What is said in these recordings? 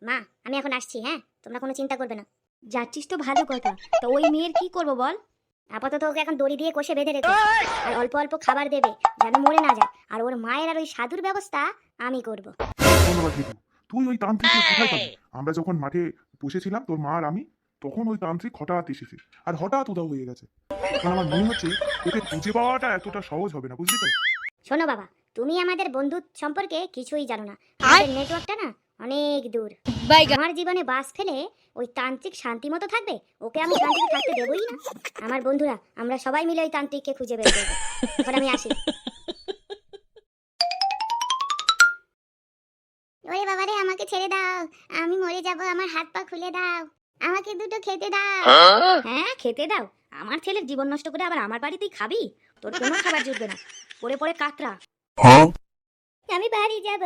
মা আমি এখন আসছি, হ্যাঁ তোমরা কোনো চিন্তা করবে না। যাচ্ছিস তো ভালো কথা, তো ওই মেয়ের কি করব বল? আপাতত ওকে এখন দড়ি দিয়ে কষে বেঁধে রেখো, আর অল্প অল্প খাবার দেবে যেন মরে না যায়। আর ওর মায়ের আর ওই সাধুর ব্যবস্থা আমি করব। ধন্যবাদ দিদু। তুই ওই তান্ত্রিককে কোথায় পাবি? আমরা যখন মাঠে বসেছিলাম তোর মা আর আমি, তখন ওই তান্ত্রিক হঠাৎ এসেছে আর হঠাৎ উধাও হয়ে গেছে। এখন আমার মনে হচ্ছে ওকে খুঁজে পাওয়াটা এতটা সহজ হবে না, বুঝলি তো? শোনো বাবা, তুমি আমাদের বন্ধু সম্পর্কে কিছুই জানো না। আমাদের নেটওয়ার্কটা না অনেক দূর। আমার জীবনে বাস ফেলে ওই তান্ত্রিক শান্তি মতো থাকবে, ওকে আমি শান্তিতে থাকতে দেবই না। আমার বন্ধুরা আমরা সবাই মিলে ওই তান্ত্রিককে খুঁজে বের করবো। এখন আমি আসি। ওরে বাবা রে, আমাকে ছেড়ে দাও, আমি মরে যাব, আমার হাত পা খুলে দাও, আমাকে দুটো খেতে দাও। হ্যাঁ খেতে দাও? আমার ছেলের জীবন নষ্ট করে আবার আমার বাড়িতেই খাবি? তোর কোনো খাবার জুটবে না, পড়ে পড়ে কাকড়া। আমি বাড়ি যাব,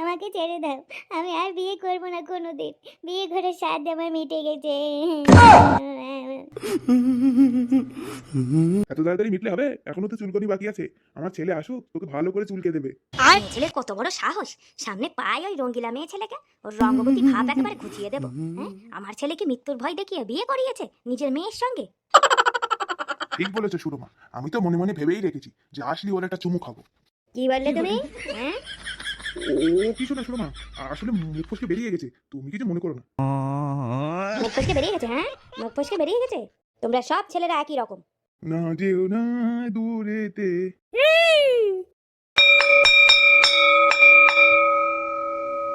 আমাকে ছেড়ে দাও, আমি আর বিয়ে করব না কোনোদিন, বিয়ে করে স্বাদ আমার মিটে গেছে। এত তাড়াতাড়ি মিটলে হবে? এখনো তো চুলকনি বাকি আছে। আমার ছেলে আসুক, তোকে ভালো করে চুলকে দেবে। আর ছেলের কত বড় সাহস, সামনে পায় ওই রঙ্গিলা মেয়ে ছেলেকে, ওর রঙ্গবতী ভাব একেবারে ঘুচিয়ে দেবো। হ্যাঁ, আমার ছেলে কি মৃত্যুর ভয় দেখিয়ে বিয়ে করিয়েছে নিজের মেয়ের সঙ্গে? ঠিক বলেছো সুরমা, আমি তো মনে মনে ভেবেই রেখেছি যে আসলি ওর একটা চুমু খাবো। কি বললে তুমি? হ্যাঁ ও কিছু না সুরমা, আসলে মুখ ফসকে বেরিয়ে গেছে, তুমি কিছু মনে করো না। মুখ ফসকে বেরিয়ে গেছে? হ্যাঁ মুখ ফসকে বেরিয়ে গেছে? তোমরা সব ছেলেরা একই রকম। না যেও না দূরেতে।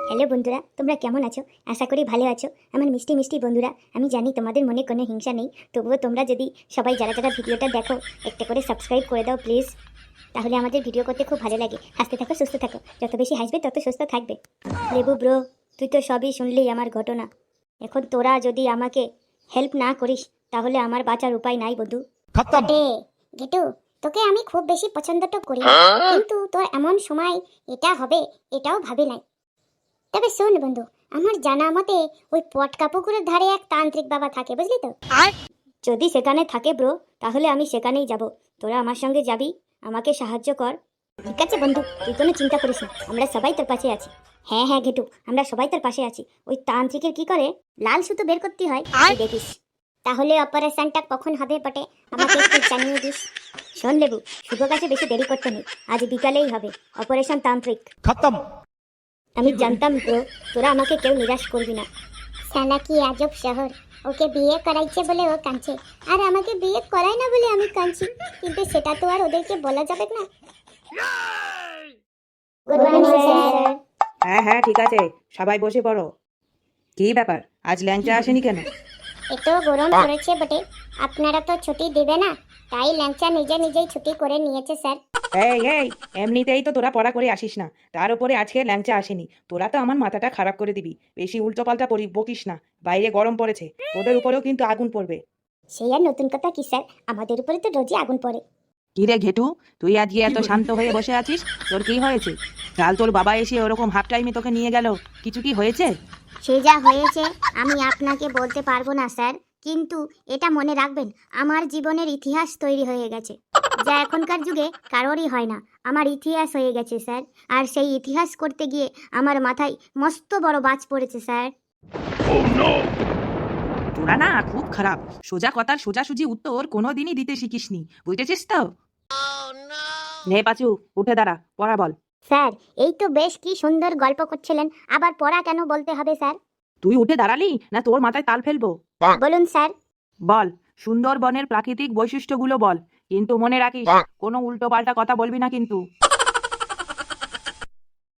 হ্যালো বন্ধুরা, তোমরা কেমন আছো? আশা করি ভালো আছো। আমার মিষ্টি মিষ্টি বন্ধুরা, আমি জানি তোমাদের মনে কোনো হিংসা নেই, তবুও তোমরা যদি সবাই যারা যারা ভিডিওটা দেখো একটা করে সাবস্ক্রাইব করে দাও প্লিজ, তাহলে আমাদের ভিডিও করতে খুব ভালো লাগে। হাসতে থাকো, সুস্থ থাকো, যত বেশি হাসবে তত সুস্থ থাকবে। লেবু ব্রো, তুই তো সবই শুনলি আমার ঘটনা। এখন তোরা যদি আমাকে হেল্প না করিস তাহলে আমার বাঁচার উপায় নাই বন্ধু। গেটু, তোকে আমি খুব বেশি পছন্দ তো করি না, কিন্তু তোর এমন সময় এটা হবে এটাও ভাবি নাই। তবে শোন বন্ধু, আমার জানা মতে ওই পটকা পুকুরের ধারে এক তান্ত্রিক বাবা থাকে, বুঝলি তো? আর যদি সেখানে থাকে ব্রো, তাহলে আমি সেখানেই যাব। তোরা আমার সঙ্গে যাবি, আমাকে সাহায্য কর। ঠিক আছে বন্ধু, তুই কোনো চিন্তা করিস না, আমরা সবাই তোর পাশে আছি। হ্যাঁ হ্যাঁ ঘেটু, আমরা সবাই তোর পাশে আছি। ওই তান্ত্রিকের কি করে লাল সুতো বের করতে হয় তুই দেখিস। তাহলে অপারেশনটা কখন হবে বটে আমাকে একটু জানিয়ে দিস। শোন লেবু, শুভ কাছে বেশি দেরি করতে নেই, আজ বিকালেই হবে অপারেশন তান্ত্রিক খতম। আমি জানতাম ব্রো, তোরা আমাকে কেউ নিরাশ করবি না। সালা কি আজব শহর, ওকে বিয়ে করাইছে বলে ও কাঁদছে, আর আমাকে বিয়ে করায় না বলে আমি কাঁদছি, কিন্তু সেটা তো আর ওদেরকে বলা যাবে না। Good morning sir. হ্যাঁ হ্যাঁ ঠিক আছে, সবাই বসে পড়ো। কি ব্যাপার, আজ ল্যাংচা আসেনি কেন? এত গরম পড়েছে বটে, আপনারা তো ছুটি দেবে না, তাই ল্যাংচা নিজে নিজেই ছুটি করে নিয়েছে স্যার। এই এই, এমনিতেই তো তোরা পড়া করে আসিস না, তার উপরে আজকে ল্যাংচা আসেনি। তোরা তো আমার মাথাটা খারাপ করে দিবি, বেশি উল্টোপাল্টা বকিস না। বাইরে গরম পড়েছে, তোদের উপরেও কিন্তু আগুন পড়বে। সেই আর নতুন কথা কি স্যার, আমাদের উপরে তো রোজই আগুন পড়ে। কি রে ঘেটু, তুই আজকে এত শান্ত হয়ে বসে আছিস, তোর কি হয়েছে? কাল তোর বাবা এসে ওরকম হাফ টাইমে তোকে নিয়ে গেল, কিছু কি হয়েছে? সে যা হয়েছে আমি আপনাকে বলতে পারবো না স্যার, কিন্তু এটা মনে রাখবেন, আমার জীবনের ইতিহাস তৈরি হয়ে গেছে, যা এখনকার যুগে কারোরই হয় না। আমার ইতিহাস হয়ে গেছে স্যার, আর সেই ইতিহাস করতে গিয়ে আমার মাথায় মস্ত বড় বাজ পড়েছে স্যার। তোরা না খুব খারাপ, সোজা কথার সোজাসুজি উত্তর কোনোদিনই দিতে শিখিসনি, বুঝেছিস তো? নে পাচু, উঠে দাঁড়া, পড়া বল। স্যার এই তো বেশ কি সুন্দর গল্প করছিলেন, আবার পড়া কেন বলতে হবে স্যার? তুই উঠে দাঁড়ালি না তোর মাথায় তাল ফেলবো? বলুন স্যার। বল, সুন্দরবনের প্রাকৃতিক বৈশিষ্ট্যগুলো বল, কিন্তু মনে রাখিস কোনো উল্টো পাল্টা কথা বলবি না কিন্তু।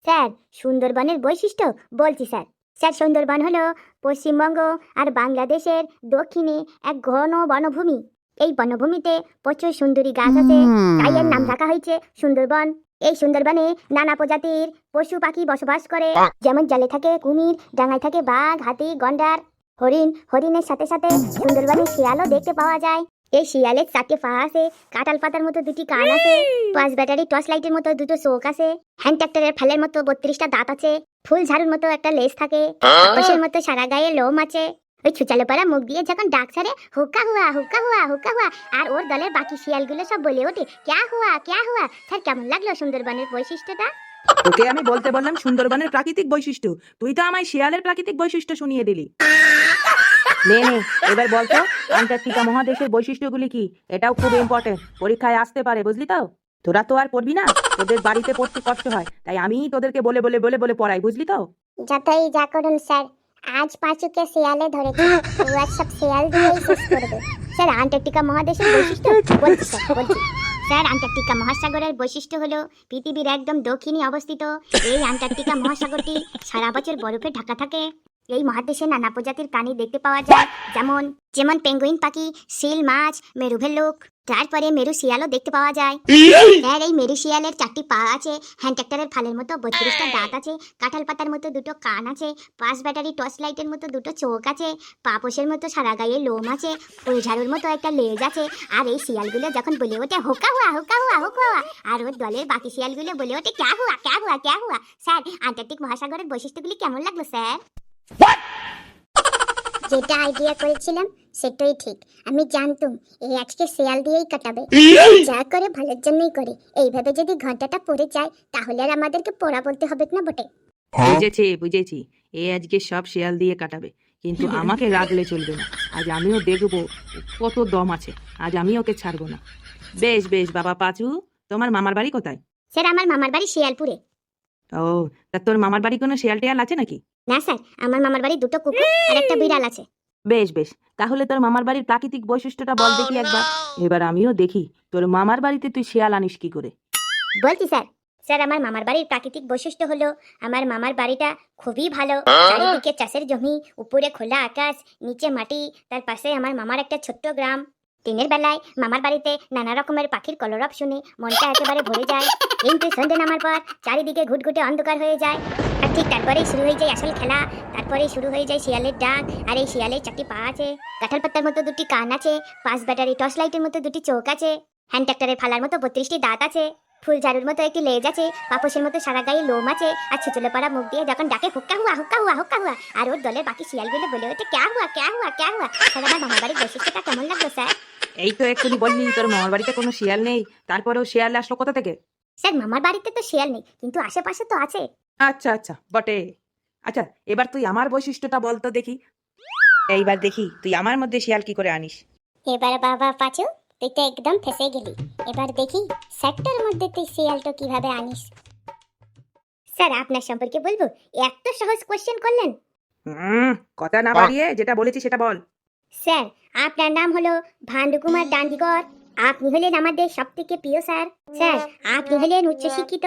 স্যার সুন্দরবনের বৈশিষ্ট্য বলছি স্যার। স্যার সুন্দরবন হলো পশ্চিমবঙ্গ আর বাংলাদেশের দক্ষিণে এক ঘন বনভূমি। এই বনভূমিতে প্রচুর সুন্দরী গাছ আছে, তাই এর নাম রাখা হয়েছে সুন্দরবন। এই সুন্দরবনে নানা প্রজাতির পশু পাখি বসবাস করে, যেমন জলে থাকে কুমির, ডাঙায় থাকে বাঘ, হাতি, গন্ডার, হরিণ। হরিণের সাথে সাথে সুন্দরবনে শিয়ালও দেখতে পাওয়া যায়। এই শিয়ালের 4টে পা আছে, কাঁঠাল পাতার মতো 2টি কান আছে, 5 ব্যাটারি টর্চ লাইটের মতো 2টো চোখ আছে, হ্যান্ড ট্রাক্টরের ফালের মতো 32টা দাঁত আছে, ফুল ঝাড়ুর মতো একটা লেজ থাকে, আকাশের মতো সারা গায়ে লোম আছে। ওই ছুচালো পাড়া মুখ দিয়ে যখন ডাক ছাড়ে, হুক্কা হুয়া হুক্কা হুয়া হুক্কা হুয়া, আর ওর দলের বাকি শিয়ালগুলো সব বলে ওঠে ক্যা হুয়া ক্যা হুয়া। স্যার কেমন লাগলো সুন্দরবনের বৈশিষ্ট্যটা? তোকে আমি বলতে বললাম সুন্দরবনের প্রাকৃতিক বৈশিষ্ট্য, তুই তো আমায় শিয়ালের প্রাকৃতিক বৈশিষ্ট্য শুনিয়ে দিলি। নে নে, এবার বলতো আন্টার্কটিকা মহাদেশের বৈশিষ্ট্যগুলি কি? এটাও খুব ইম্পর্টেন্ট, পরীক্ষায় আসতে পারে, বুঝলি তো? তোরা তো আর পড়বি না, তোদের বাড়িতে পড়তে কষ্ট হয়, তাই আমি তোদেরকে বলে বলে বলে বলে পড়াই, বুঝলি তো? যতই যা করুন স্যার, আজ পাঁচুকে শিয়ালে ধরেছে, ও আজ সব শিয়াল দিয়েই শেষ করবে। স্যার আন্টার্কটিকা মহাদেশের বৈশিষ্ট্য বলছি স্যার, বলছি স্যার। আন্টার্কটিকা মহাসাগরের বৈশিষ্ট্য হলো পৃথিবীর একদম দক্ষিণে অবস্থিত এই আন্টার্কটিকা মহাসাগরটি সারা বছর বরফে ঢাকা থাকে। এই মহাদেশে নানা প্রজাতির প্রাণী দেখতে পাওয়া যায়, যেমন যেমন পেঙ্গুইন পাখি, সিল মাছ, মেরু ভেল্লুক, তারপরে মেরু শিয়ালও দেখতে পাওয়া যায়। স্যার এই মেরু শিয়ালের 4টি পা আছে, হ্যান্ড ট্রাক্টরের ফালের মতো 32টা দাঁত আছে, কাঁঠাল পাতার মতো 2টো কান আছে, 5 ব্যাটারি টর্চ লাইটের মতো 2টো চোখ আছে, পাপোশের মতো সারা গায়ে লোম আছে, ফুল ঝাড়ুর মতো একটা লেজ আছে। আর এই শিয়ালগুলো যখন বলে ওঠে হোকা হুয়া হোকা হুয়া হোকা হুয়া, আর ওর দলের বাকি শিয়ালগুলো বলে ওঠে ক্যা হুয়া ক্যা হুয়া ক্যা হুয়া। স্যার আন্টার্কটিক মহাসাগরের বৈশিষ্ট্যগুলি কেমন লাগলো স্যার? যেটা আইডিয়া করেছিলাম সেটাই ঠিক। আমি জানতুম এই আজকে শিয়াল দিয়েই কাটাবে, যা করে ভালোর জন্যই করে। এইভাবে যদি ঘন্টাটা পড়ে যায় তাহলে আর আমাদেরকে পড়া বলতে হবে না বটে। বুঝেছি বুঝেছি, এ আজকে সব শিয়াল দিয়ে কাটাবে, কিন্তু আমাকে রাখলে চলবে না। আজ আমিও দেখবো কত দম আছে, আজ আমি ওকে ছাড়বো না। বেশ বেশ বাবা পাঁচু, তোমার মামার বাড়ি কোথায়? স্যার আমার মামার বাড়ি শিয়ালপুরে। ও, তা তোর মামার বাড়ি কোনো শিয়াল টিয়াল আছে নাকি? না স্যার, আমার মামার বাড়ি 2টো কুকুর আর একটা বিড়াল আছে। বেশ বেশ, তাহলে তোর মামার বাড়ির প্রাকৃতিক বৈশিষ্ট্যটা বল দেখি একবার। এবার আমিও দেখি তোর মামার বাড়িতে তুই শিয়াল আনিস কি করে। বলছি স্যার। স্যার আমার মামার বাড়ির প্রাকৃতিক বৈশিষ্ট্য হলো আমার মামার বাড়িটা খুবই ভালো। চারিদিকে চাষের জমি, উপরে খোলা আকাশ, নিচে মাটি, তার পাশে আমার মামার একটা ছোট্ট গ্রাম। দিনের বেলায় মামার বাড়িতে নানা রকমের পাখির কলরব শুনে মনটা একেবারে ভরে যায়, কিন্তু সন্ধ্যে নামার পর চারিদিকে ঘুটঘুটে অন্ধকার হয়ে যায়। আর ঠিক তারপরেই শুরু হয়ে যায় আসল খেলা। তারপরেই শুরু হয়ে যায় শিয়ালের ডাক। আর এই শিয়ালের 4টি পা আছে, কাঁঠাল পাতার মতো 2টি কান আছে, 5 ব্যাটারি টর্চ লাইটের মতো 2টি চোখ আছে, হ্যান্ড ট্রাক্টরের ফালার মতো 32টি দাঁত আছে, ফুল ঝাড়ুর মতো একটি লেজ আছে, পাপোশের মতো সারা গায়ে লোম আছে, আর ছুচলে পড়া মুখ দিয়ে যখন ডাকে হুক্কা হুয়া হুক্কা হুয়া হুক্কা হুয়া, আর ওর দলের বাকি শিয়ালগুলো বলে ওঠে ক্যা হুয়া ক্যা হুয়া ক্যা হুয়া। স্যার আমার মামার বাড়ির বৈশিষ্ট্যটা কেমন লাগলো স্যার? এই তো এক্ষুনি বললি তোর মামার বাড়িতে কোনো শিয়াল নেই, তারপরেও শিয়াল আসলো কোথা থেকে? স্যার মামার বাড়িতে তো শিয়াল নেই, কিন্তু আশেপাশে তো আছে। আচ্ছা আচ্ছা বটে। আচ্ছা এবার তুই আমার বৈশিষ্ট্যটা বল তো দেখি। এইবার দেখি তুই আমার মধ্যে শিয়াল কি করে আনিস। এবার বাবা পাচু, তুই তো একদম ফেসে গেলি। এবার দেখি সেক্টর মধ্যে তুই শিয়ালটা কিভাবে আনিস। স্যার আপনার সম্পর্কে বলবো, এত সহজ কোশ্চেন করলেন। কথা না বাড়িয়ে যেটা বলেছি সেটা বল। স্যার আপনার নাম হলো ভান্ডুকুমার ডান্ডিগর। আপনি হলেন আমাদের সব থেকে প্রিয় স্যার। স্যার আপনি হলেন উচ্চশিক্ষিত।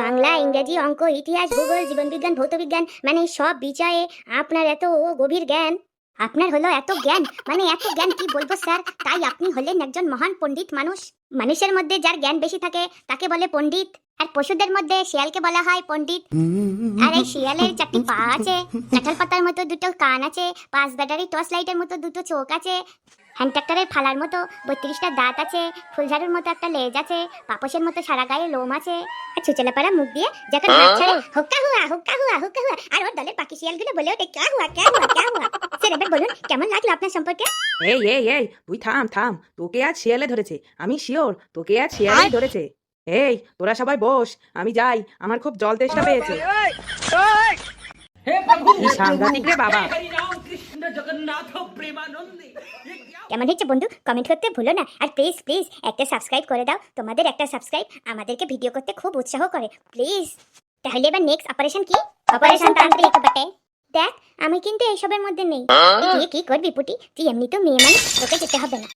বাংলা, ইংরেজি, অঙ্ক, ইতিহাস, ভূগোল, জীবনবিজ্ঞান, ভৌতবিজ্ঞান, মানে সব বিষয়ে আপনার এত গভীর জ্ঞান। আপনার হলো এত জ্ঞান, মানে এত জ্ঞান কি বলবো স্যার। তাই আপনি হলেন একজন মহান পণ্ডিত মানুষ। মানুষের মধ্যে যার জ্ঞান বেশি থাকে তাকে বলে পণ্ডিত, আর পশুদের মধ্যে শিয়ালকে বলা হয় পণ্ডিত। আর এই শিয়ালের 4টি পা আছে, কাঁঠাল পাতার মতো 2টো কান আছে, 5 ব্যাটারি টর্চ লাইটের মতো 2টো চোখ আছে, হ্যান্ড ট্রাক্টরের ফালার মতো 32টা দাঁত আছে, ফুলঝাড়ুর মতো একটা লেজ আছে, পাপোশের মতো সারা গায়ে লোম আছে, আর ছুচলে পাড়া মুখ দিয়ে যখন হাত ছাড়ে হুক্কা হুয়া হুক্কা হুয়া হুক্কা হুয়া, আর ওর দলের বাকি শিয়ালগুলো বলে ওঠে ক্যা হুয়া ক্যা হুয়া ক্যা হুয়া। স্যার এবার বলুন কেমন লাগলো আপনার সম্পর্কে? এই এই এই তুই থাম থাম, তোকে আজ শিয়ালে ধরেছে, আমি শিওর তোকে আজ শিয়ালে ধরেছে। এই তোরা সবাই বস, আমি যাই, আমার খুব জল তেষ্টা পেয়েছে। কি সাংঘাতিক রে বাবা। কেমন হচ্ছে বন্ধু কমেন্ট করতে ভুলো না, আর প্লিজ প্লিজ একটা সাবস্ক্রাইব করে দাও। তোমাদের একটা সাবস্ক্রাইব আমাদেরকে ভিডিও করতে খুব উৎসাহ করে, প্লিজ। তাহলে এবার নেক্সট অপারেশন কি? অপারেশন তান্ত্রিক বটে। দেখ আমি কিন্তু এইসবের মধ্যে নেই। তুই কি করবি পুটি? তুই এমনি তো মেয়ে মানুষ, তোকে যেতে হবে না।